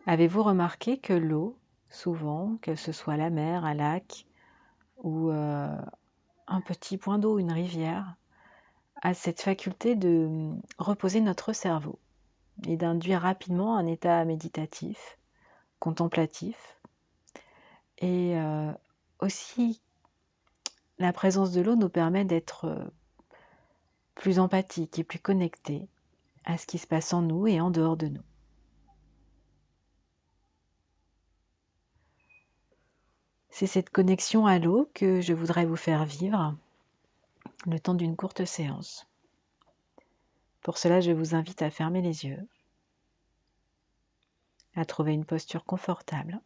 Avez-vous remarqué que l'eau, souvent, que ce soit la mer, un lac ou un petit point d'eau, une rivière, a cette faculté de reposer notre cerveau et d'induire rapidement un état méditatif, contemplatif. Et aussi, la présence de l'eau nous permet d'être plus empathiques et plus connectés à ce qui se passe en nous et en dehors de nous. C'est cette connexion à l'eau que je voudrais vous faire vivre le temps d'une courte séance. Pour cela, je vous invite à fermer les yeux, à trouver une posture confortable.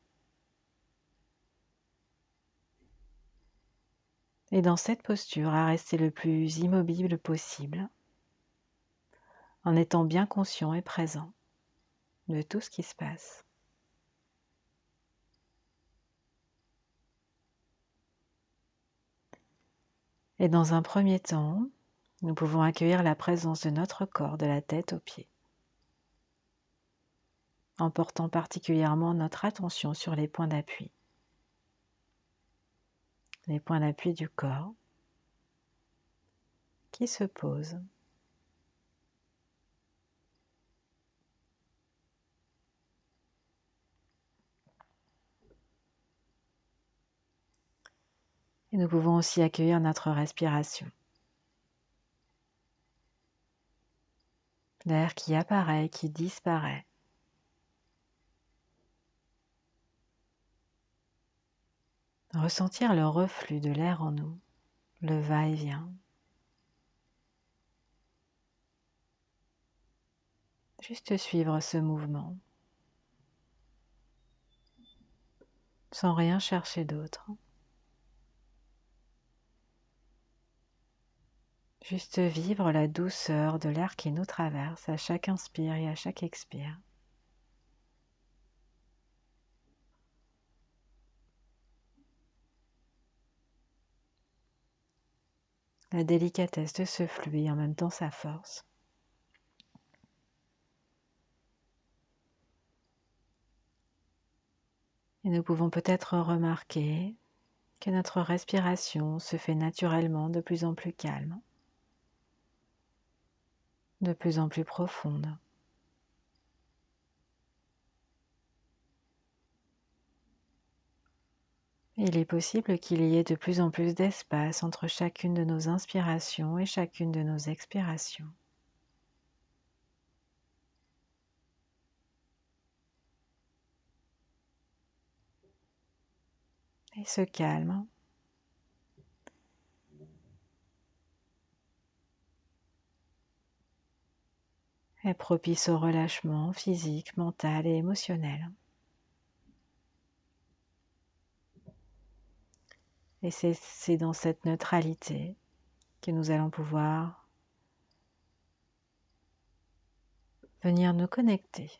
Et dans cette posture, à rester le plus immobile possible, en étant bien conscient et présent de tout ce qui se passe. Et dans un premier temps, nous pouvons accueillir la présence de notre corps de la tête aux pieds, en portant particulièrement notre attention sur les points d'appui. Les points d'appui du corps qui se posent. Et nous pouvons aussi accueillir notre respiration. L'air qui apparaît, qui disparaît. Ressentir le reflux de l'air en nous, le va-et-vient. Juste suivre ce mouvement, sans rien chercher d'autre. Juste vivre la douceur de l'air qui nous traverse à chaque inspire et à chaque expire. La délicatesse de ce flux et en même temps sa force. Et nous pouvons peut-être remarquer que notre respiration se fait naturellement de plus en plus calme, de plus en plus profonde. Il est possible qu'il y ait de plus en plus d'espace entre chacune de nos inspirations et chacune de nos expirations. Et ce calme est propice au relâchement physique, mental et émotionnel. Et c'est dans cette neutralité que nous allons pouvoir venir nous connecter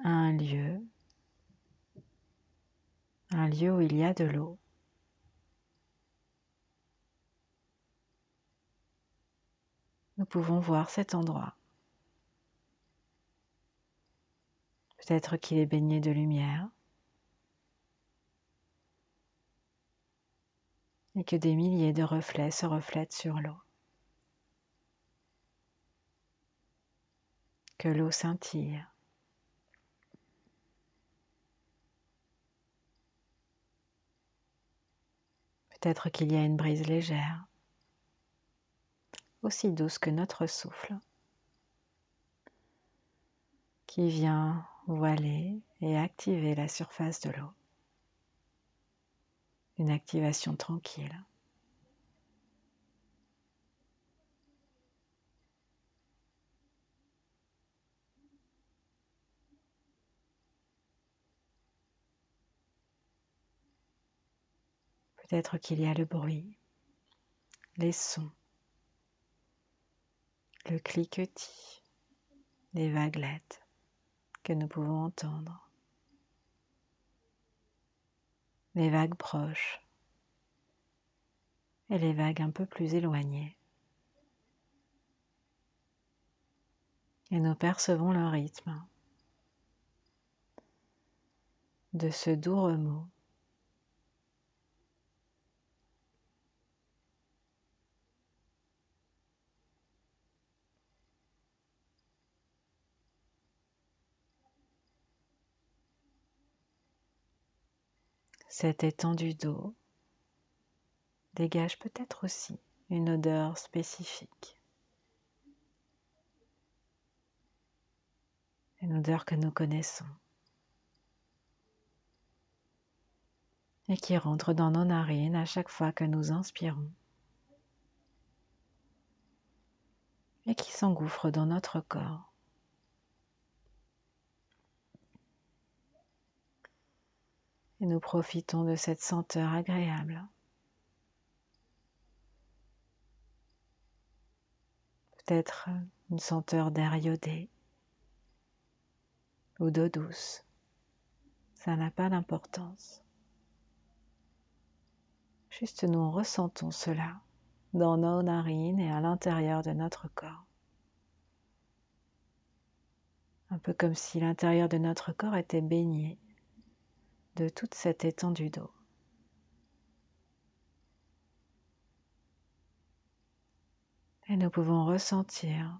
à un lieu où il y a de l'eau. Nous pouvons voir cet endroit. Peut-être qu'il est baigné de lumière et que des milliers de reflets se reflètent sur l'eau. Que l'eau scintille. Peut-être qu'il y a une brise légère, aussi douce que notre souffle, qui vient voiler et activer la surface de l'eau. Une activation tranquille. Peut-être qu'il y a le bruit, les sons, le cliquetis, les vaguelettes que nous pouvons entendre, les vagues proches et les vagues un peu plus éloignées. Et nous percevons le rythme de ce doux remous. Cette étendue d'eau dégage peut-être aussi une odeur spécifique, une odeur que nous connaissons et qui rentre dans nos narines à chaque fois que nous inspirons et qui s'engouffre dans notre corps. Et nous profitons de cette senteur agréable. Peut-être une senteur d'air iodé ou d'eau douce. Ça n'a pas d'importance. Juste nous ressentons cela dans nos narines et à l'intérieur de notre corps. Un peu comme si l'intérieur de notre corps était baigné de toute cette étendue d'eau. Et nous pouvons ressentir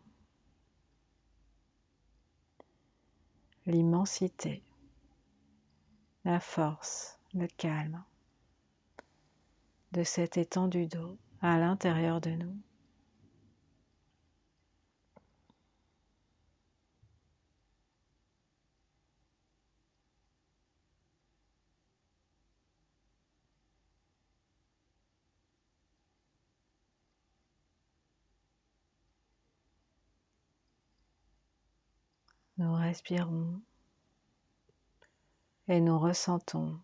l'immensité, la force, le calme de cette étendue d'eau à l'intérieur de nous. Nous respirons et nous ressentons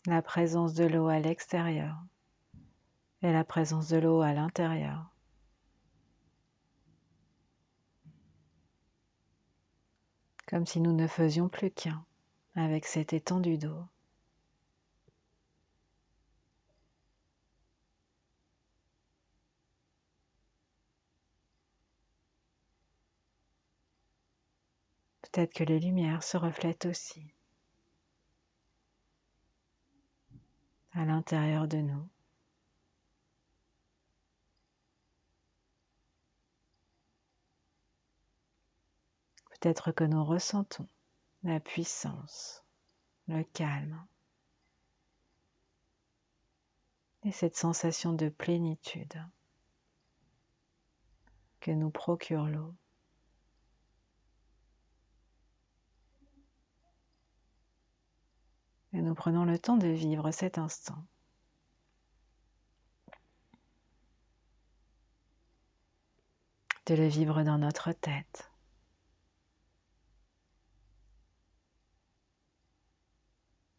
la présence de l'eau à l'extérieur et la présence de l'eau à l'intérieur. Comme si nous ne faisions plus qu'un avec cette étendue d'eau. Peut-être que les lumières se reflètent aussi à l'intérieur de nous. Peut-être que nous ressentons la puissance, le calme et cette sensation de plénitude que nous procure l'eau. Et nous prenons le temps de vivre cet instant. De le vivre dans notre tête,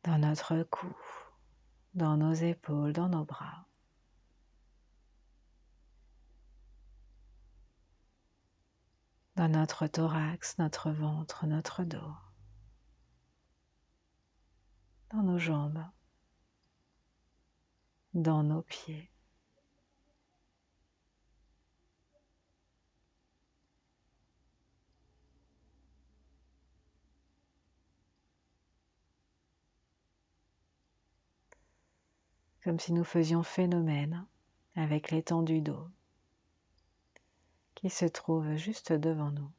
dans notre cou, dans nos épaules, dans nos bras. Dans notre thorax, notre ventre, notre dos, dans nos jambes, dans nos pieds. Comme si nous faisions phénomène avec l'étendue d'eau qui se trouve juste devant nous.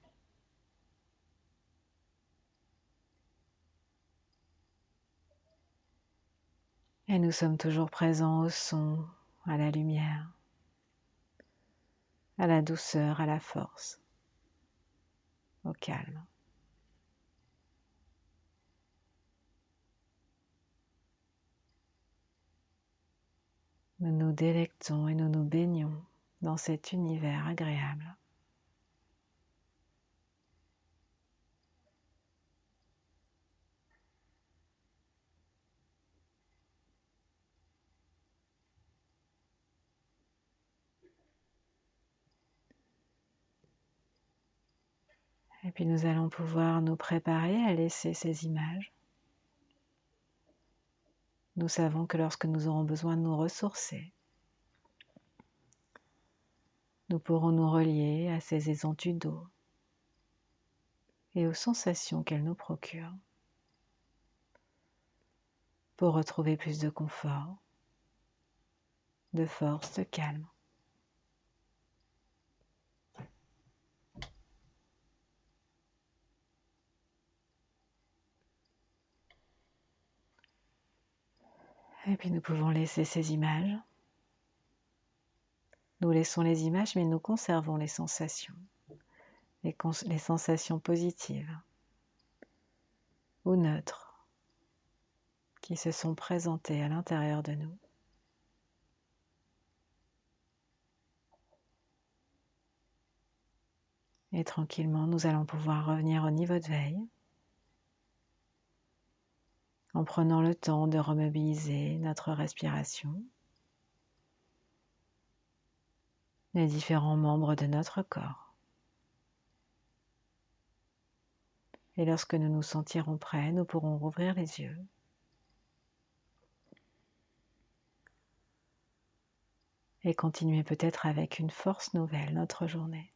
Et nous sommes toujours présents au son, à la lumière, à la douceur, à la force, au calme. Nous nous délectons et nous nous baignons dans cet univers agréable. Et puis nous allons pouvoir nous préparer à laisser ces images. Nous savons que lorsque nous aurons besoin de nous ressourcer, nous pourrons nous relier à ces étendues d'eau et aux sensations qu'elles nous procurent. pour retrouver plus de confort, de force, de calme. Et puis nous pouvons laisser ces images. Nous laissons les images, mais nous conservons les sensations. Les sensations positives ou neutres qui se sont présentées à l'intérieur de nous. Et tranquillement, nous allons pouvoir revenir au niveau de veille en prenant le temps de remobiliser notre respiration, les différents membres de notre corps. Et lorsque nous nous sentirons prêts, nous pourrons rouvrir les yeux. Et continuer peut-être avec une force nouvelle notre journée.